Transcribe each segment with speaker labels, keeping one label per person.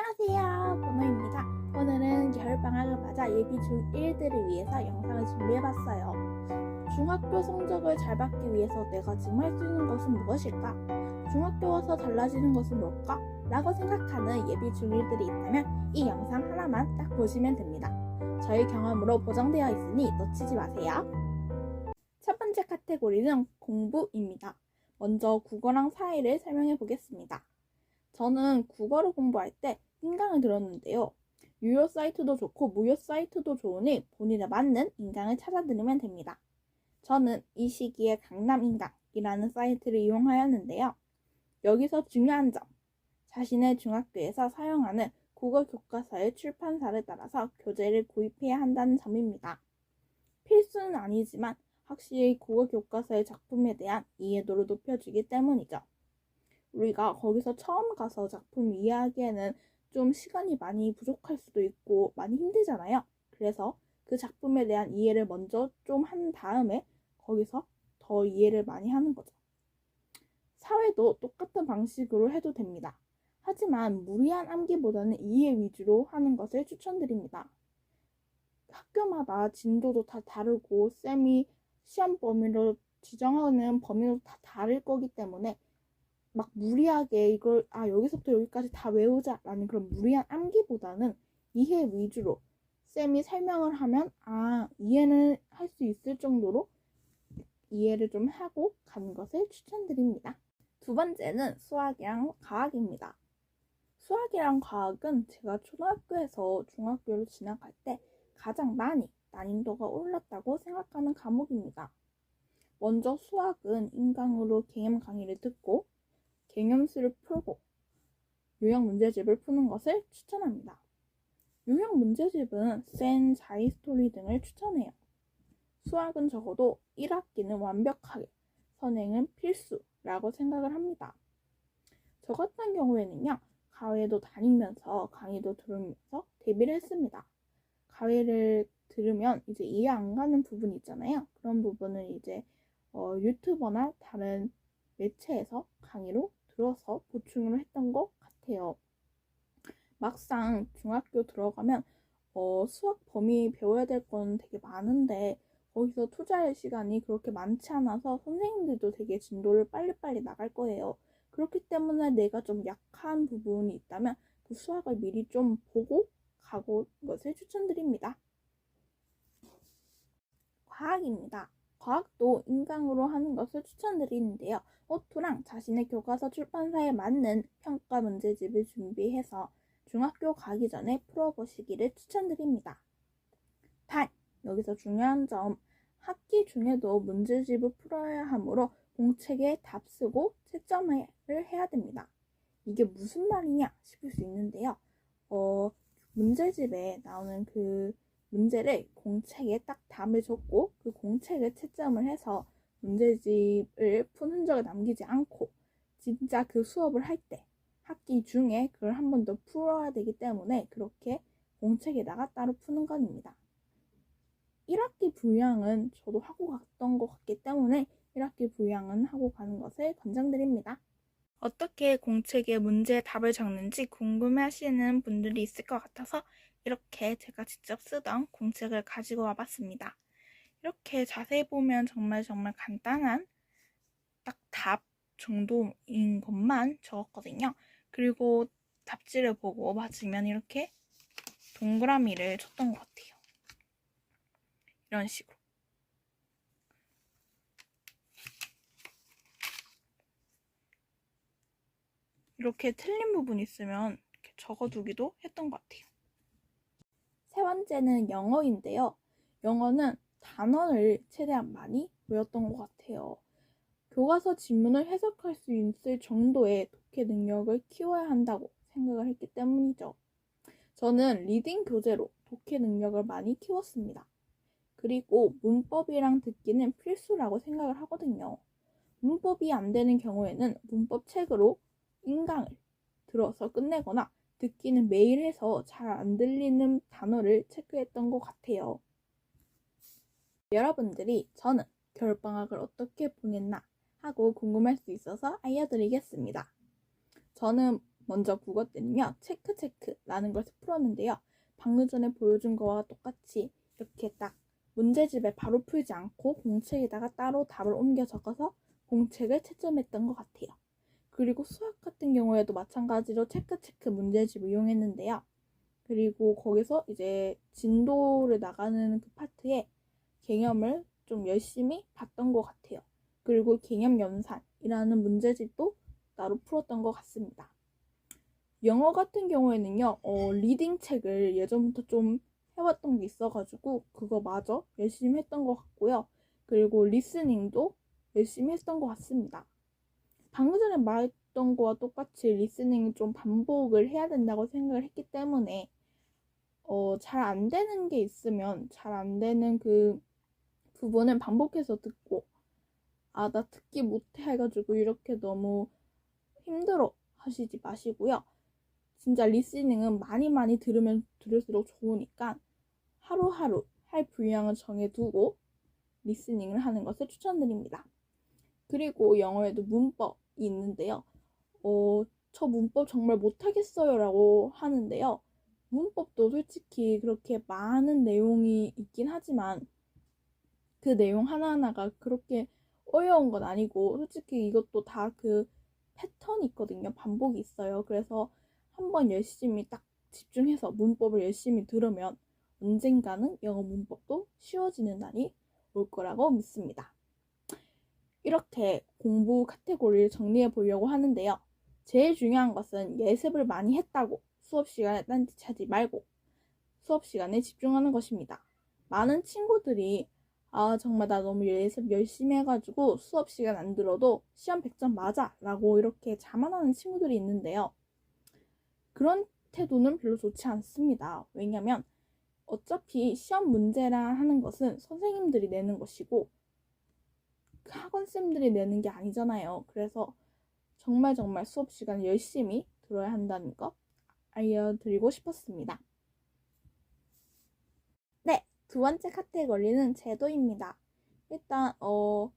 Speaker 1: 안녕하세요, 번호입니다. 오늘은 겨울방학을 맞아 예비 중1들을 위해서 영상을 준비해봤어요. 중학교 성적을 잘 받기 위해서 내가 지금 할 수 있는 것은 무엇일까? 중학교 와서 달라지는 것은 뭘까? 라고 생각하는 예비 중1들이 있다면 이 영상 하나만 딱 보시면 됩니다. 저희 경험으로 보정되어 있으니 놓치지 마세요. 첫 번째 카테고리는 공부입니다. 먼저 국어랑 사회를 설명해 보겠습니다. 저는 국어를 공부할 때 인강을 들었는데요. 유료 사이트도 좋고 무료 사이트도 좋으니 본인에 맞는 인강을 찾아 들으면 됩니다. 저는 이 시기에 강남인강이라는 사이트를 이용하였는데요. 여기서 중요한 점, 자신의 중학교에서 사용하는 국어 교과서의 출판사를 따라서 교재를 구입해야 한다는 점입니다. 필수는 아니지만 확실히 국어 교과서의 작품에 대한 이해도를 높여주기 때문이죠. 우리가 거기서 처음 가서 작품 이해하기에는 좀 시간이 많이 부족할 수도 있고 많이 힘들잖아요. 그래서 그 작품에 대한 이해를 먼저 좀 한 다음에 거기서 더 이해를 많이 하는 거죠. 사회도 똑같은 방식으로 해도 됩니다. 하지만 무리한 암기보다는 이해 위주로 하는 것을 추천드립니다. 학교마다 진도도 다 다르고 쌤이 시험 범위로 지정하는 범위도 다 다를 거기 때문에 막 무리하게 이걸 여기서부터 여기까지 다 외우자 라는 그런 무리한 암기보다는 이해 위주로 쌤이 설명을 하면 이해는 할 수 있을 정도로 이해를 좀 하고 가는 것을 추천드립니다. 두 번째는 수학이랑 과학입니다. 수학이랑 과학은 제가 초등학교에서 중학교로 진학할 때 가장 많이 난이도가 올랐다고 생각하는 과목입니다. 먼저 수학은 인강으로 개념 강의를 듣고 개념수를 풀고 유형 문제집을 푸는 것을 추천합니다. 유형 문제집은 센 자이스토리 등을 추천해요. 수학은 적어도 1학기는 완벽하게, 선행은 필수라고 생각을 합니다. 저 같은 경우에는요, 과외도 다니면서 강의도 들으면서 대비를 했습니다. 과외를 들으면 이제 이해 안 가는 부분 있잖아요. 그런 부분을 이제 유튜버나 다른 매체에서 강의로 들어서 보충을 했던 것 같아요. 막상 중학교 들어가면 수학 범위 배워야 될 건 되게 많은데 거기서 투자할 시간이 그렇게 많지 않아서 선생님들도 되게 진도를 빨리빨리 나갈 거예요. 그렇기 때문에 내가 좀 약한 부분이 있다면 그 수학을 미리 좀 보고 가고 것을 추천드립니다. 과학입니다. 과학도 인강으로 하는 것을 추천드리는데요. 오투랑 자신의 교과서 출판사에 맞는 평가 문제집을 준비해서 중학교 가기 전에 풀어보시기를 추천드립니다. 단, 여기서 중요한 점, 학기 중에도 문제집을 풀어야 하므로 공책에 답 쓰고 채점을 해야 됩니다. 이게 무슨 말이냐 싶을 수 있는데요. 문제집에 나오는 그 문제를 공책에 딱 답을 적고 그 공책을 채점을 해서 문제집을 푼 흔적을 남기지 않고 진짜 그 수업을 할 때 학기 중에 그걸 한 번 더 풀어야 되기 때문에 그렇게 공책에다가 따로 푸는 것입니다. 1학기 분량은 저도 하고 갔던 것 같기 때문에 1학기 분량은 하고 가는 것을 권장드립니다. 어떻게 공책에 문제의 답을 적는지 궁금해하시는 분들이 있을 것 같아서 이렇게 제가 직접 쓰던 공책을 가지고 와봤습니다. 이렇게 자세히 보면 정말 간단한 딱 답 정도인 것만 적었거든요. 그리고 답지를 보고 맞으면 이렇게 동그라미를 쳤던 것 같아요. 이런 식으로. 이렇게 틀린 부분 있으면 이렇게 적어두기도 했던 것 같아요. 세 번째는 영어인데요. 영어는 단어를 최대한 많이 외웠던 것 같아요. 교과서 지문을 해석할 수 있을 정도의 독해 능력을 키워야 한다고 생각을 했기 때문이죠. 저는 리딩 교재로 독해 능력을 많이 키웠습니다. 그리고 문법이랑 듣기는 필수라고 생각을 하거든요. 문법이 안 되는 경우에는 문법 책으로 인강을 들어서 끝내거나 듣기는 매일 해서 잘 안 들리는 단어를 체크했던 것 같아요. 여러분들이 저는 겨울방학을 어떻게 보냈나 하고 궁금할 수 있어서 알려드리겠습니다. 저는 먼저 국어 때는요, 체크라는 것을 풀었는데요. 방금 전에 보여준 거와 똑같이 이렇게 딱 문제집에 바로 풀지 않고 공책에다가 따로 답을 옮겨 적어서 공책을 채점했던 것 같아요. 그리고 수학 같은 경우에도 마찬가지로 체크 문제집을 이용했는데요. 그리고 거기서 이제 진도를 나가는 그 파트에 개념을 좀 열심히 봤던 것 같아요. 그리고 개념 연산이라는 문제집도 따로 풀었던 것 같습니다. 영어 같은 경우에는요, 리딩 책을 예전부터 좀 해왔던 게 있어가지고 그거 마저 열심히 했던 것 같고요. 그리고 리스닝도 열심히 했던 것 같습니다. 방금 전에 말했던 거와 똑같이 리스닝 좀 반복을 해야 된다고 생각을 했기 때문에 잘 안 되는 게 있으면 잘 안 되는 그 부분은 반복해서 듣고 나 듣기 못해 해가지고 이렇게 너무 힘들어 하시지 마시고요. 진짜 리스닝은 많이 들으면 들을수록 좋으니까 하루하루 할 분량을 정해두고 리스닝을 하는 것을 추천드립니다. 그리고 영어에도 문법이 있는데요. 저 문법 정말 못하겠어요 라고 하는데요. 문법도 솔직히 그렇게 많은 내용이 있긴 하지만 그 내용 하나하나가 그렇게 어려운 건 아니고 솔직히 이것도 다 그 패턴이 있거든요. 반복이 있어요. 그래서 한번 열심히 딱 집중해서 문법을 열심히 들으면 언젠가는 영어 문법도 쉬워지는 날이 올 거라고 믿습니다. 이렇게 공부 카테고리를 정리해 보려고 하는데요. 제일 중요한 것은 예습을 많이 했다고 수업 시간에 딴짓하지 말고 수업 시간에 집중하는 것입니다. 많은 친구들이 정말 나 너무 예습 열심히 해가지고 수업 시간 안 들어도 시험 100점 맞아 라고 이렇게 자만하는 친구들이 있는데요. 그런 태도는 별로 좋지 않습니다. 왜냐면 어차피 시험 문제라 하는 것은 선생님들이 내는 것이고 학원쌤들이 내는 게 아니잖아요. 그래서 정말 수업 시간 열심히 들어야 한다는 거 알려드리고 싶었습니다. 네, 두 번째 카테고리는 제도입니다. 일단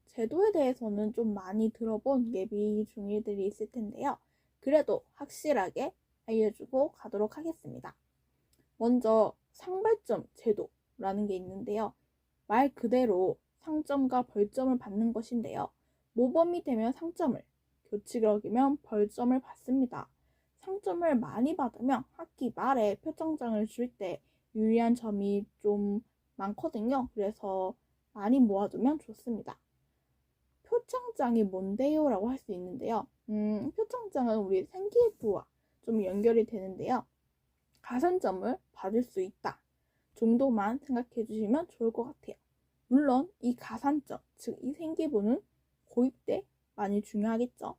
Speaker 1: 제도에 대해서는 좀 많이 들어본 예비 중1들이 있을 텐데요. 그래도 확실하게 알려주고 가도록 하겠습니다. 먼저 상벌점 제도라는 게 있는데요. 말 그대로 상점과 벌점을 받는 것인데요. 모범이 되면 상점을, 교칙을 어기면 벌점을 받습니다. 상점을 많이 받으면 학기 말에 표창장을 줄 때 유리한 점이 좀 많거든요. 그래서 많이 모아두면 좋습니다. 표창장이 뭔데요? 라고 할 수 있는데요. 표창장은 우리 생기부와 좀 연결이 되는데요. 가산점을 받을 수 있다 정도만 생각해 주시면 좋을 것 같아요. 물론 이 가산점, 즉 이 생기부는 고입 때 많이 중요하겠죠.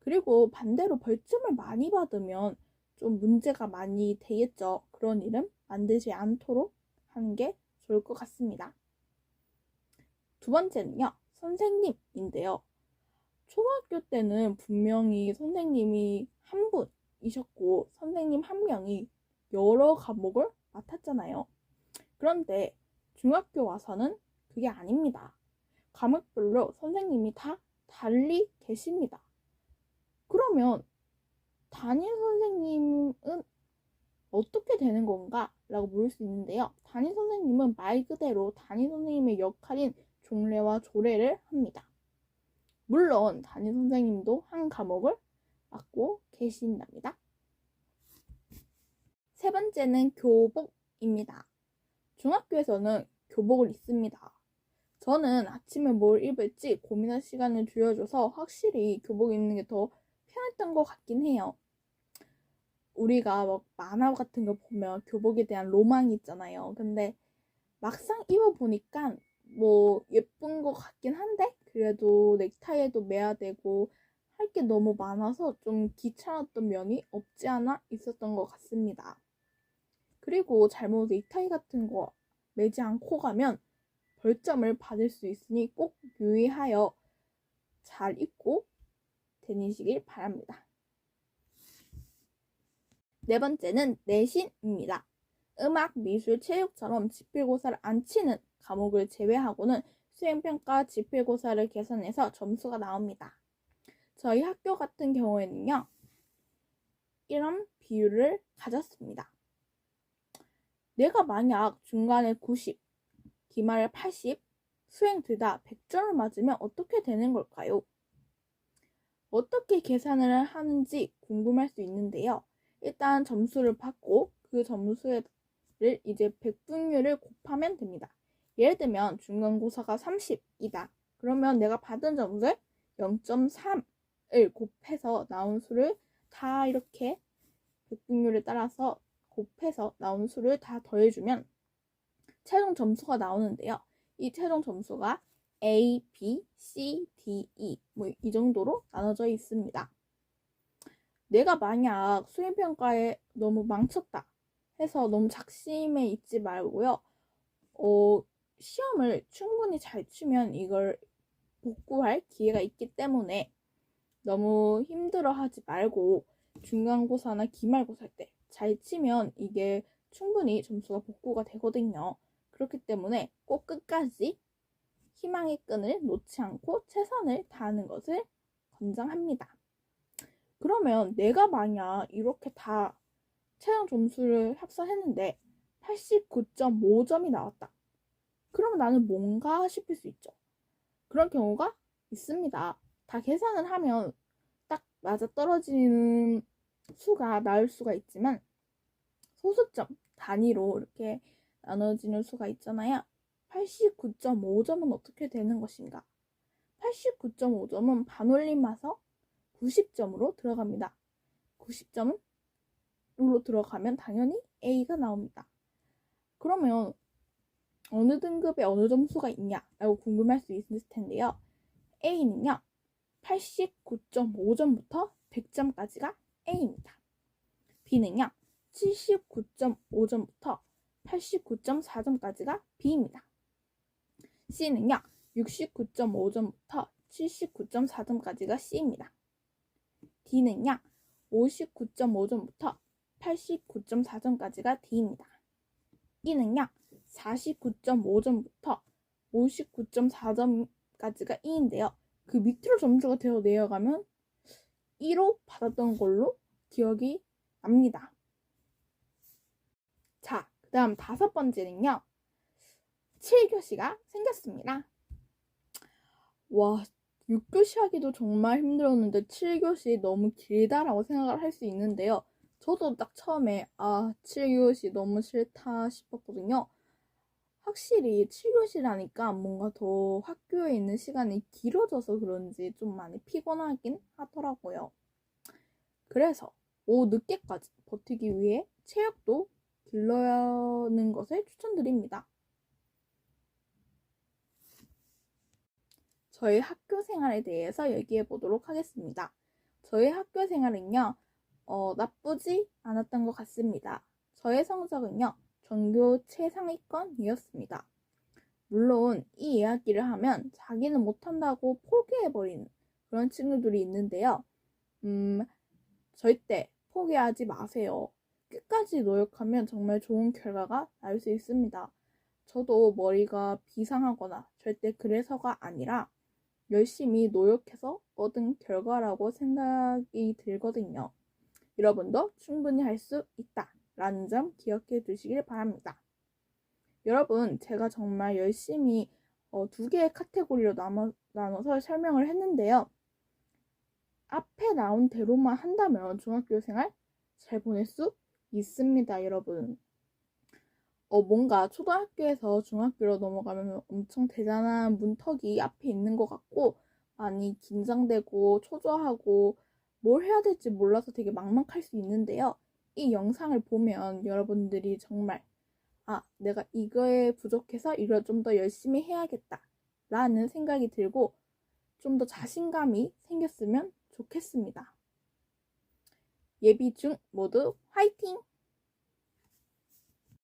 Speaker 1: 그리고 반대로 벌점을 많이 받으면 좀 문제가 많이 되겠죠. 그런 일은 만들지 않도록 하는 게 좋을 것 같습니다. 두 번째는요, 선생님인데요. 초등학교 때는 분명히 선생님이 한 분이셨고 선생님 한 명이 여러 과목을 맡았잖아요. 그런데 중학교 와서는 그게 아닙니다. 과목별로 선생님이 다 달리 계십니다. 그러면 담임 선생님은 어떻게 되는 건가? 라고 물을 수 있는데요. 담임 선생님은 말 그대로 담임 선생님의 역할인 종례와 조례를 합니다. 물론 담임 선생님도 한 과목을 맡고 계신답니다. 세 번째는 교복입니다. 중학교에서는 교복을 입습니다. 저는 아침에 뭘 입을지 고민할 시간을 주어줘서 확실히 교복 입는 게 더 편했던 것 같긴 해요. 우리가 막 만화 같은 거 보면 교복에 대한 로망이 있잖아요. 근데 막상 입어보니까 뭐 예쁜 것 같긴 한데 그래도 넥타이에도 매야 되고 할 게 너무 많아서 좀 귀찮았던 면이 없지 않아 있었던 것 같습니다. 그리고 잘못 넥타이 같은 거 매지 않고 가면 벌점을 받을 수 있으니 꼭 유의하여 잘 입고 다니시길 바랍니다. 네 번째는 내신입니다. 음악, 미술, 체육처럼 지필고사를 안 치는 과목을 제외하고는 수행평가 지필고사를 계산해서 점수가 나옵니다. 저희 학교 같은 경우에는요. 이런 비율을 가졌습니다. 내가 만약 중간에 90, 기말에 80, 수행 둘 다 100점을 맞으면 어떻게 되는 걸까요? 어떻게 계산을 하는지 궁금할 수 있는데요. 일단 점수를 받고 그 점수를 이제 백분율을 곱하면 됩니다. 예를 들면 중간고사가 30이다. 그러면 내가 받은 점수를 0.3을 곱해서 나온 수를 다 이렇게 백분율에 따라서 곱해서 나온 수를 다 더해주면 최종 점수가 나오는데요. 이 최종 점수가 A, B, C, D, E 이 정도로 나눠져 있습니다. 내가 만약 수행평가에 너무 망쳤다 해서 너무 작심에 있지 말고요. 시험을 충분히 잘 치면 이걸 복구할 기회가 있기 때문에 너무 힘들어하지 말고 중간고사나 기말고사 때 잘 치면 이게 충분히 점수가 복구가 되거든요. 그렇기 때문에 꼭 끝까지 희망의 끈을 놓지 않고 최선을 다하는 것을 권장합니다. 그러면 내가 만약 이렇게 다 최종 점수를 합산했는데 89.5점이 나왔다. 그러면 나는 뭔가 싶을 수 있죠. 그런 경우가 있습니다. 다 계산을 하면 딱 맞아떨어지는 수가 나올 수가 있지만 소수점 단위로 이렇게 나눠지는 수가 있잖아요. 89.5점은 어떻게 되는 것인가? 89.5점은 반올림해서 90점으로 들어갑니다. 90점은 로 들어가면 당연히 A가 나옵니다. 그러면 어느 등급에 어느 점수가 있냐라고 궁금할 수 있을 텐데요. A는요. 89.5점부터 100점까지가 A입니다. B는요. 79.5점부터 89.4점까지가 B입니다. C는요. 69.5점부터 79.4점까지가 C입니다. D는요. 59.5점부터 89.4점까지가 D입니다. E는요. 49.5점부터 59.4점까지가 E인데요. 그 밑으로 점수가 되어 내려가면 1로 받았던 걸로 기억이 납니다. 자, 그 다음 5번째는요. 7교시가 생겼습니다. 와, 6교시 하기도 정말 힘들었는데 7교시 너무 길다라고 생각을 할 수 있는데요. 저도 딱 처음에 7교시 너무 싫다 싶었거든요. 확실히 7교시라니까 뭔가 더 학교에 있는 시간이 길어져서 그런지 좀 많이 피곤하긴 하더라고요. 그래서 오후 늦게까지 버티기 위해 체력도 길러는 것을 추천드립니다. 저희 학교 생활에 대해서 얘기해 보도록 하겠습니다. 저희 학교 생활은요, 나쁘지 않았던 것 같습니다. 저의 성적은요, 전교 최상위권이었습니다. 물론 이 이야기를 하면 자기는 못한다고 포기해버리는 그런 친구들이 있는데요. 절대 포기하지 마세요. 끝까지 노력하면 정말 좋은 결과가 나올 수 있습니다. 저도 머리가 비상하거나 절대 그래서가 아니라 열심히 노력해서 얻은 결과라고 생각이 들거든요. 여러분도 충분히 할 수 있다 라는 점 기억해 두시길 바랍니다. 여러분, 제가 정말 열심히 2개의 카테고리로 나눠서 설명을 했는데요. 앞에 나온 대로만 한다면 중학교 생활 잘 보낼 수 있습니다, 여러분. 뭔가 초등학교에서 중학교로 넘어가면 엄청 대단한 문턱이 앞에 있는 것 같고 많이 긴장되고 초조하고 뭘 해야 될지 몰라서 되게 막막할 수 있는데요. 이 영상을 보면 여러분들이 정말 내가 이거에 부족해서 이걸 좀 더 열심히 해야겠다 라는 생각이 들고 좀 더 자신감이 생겼으면 좋겠습니다. 예비 중 모두 화이팅!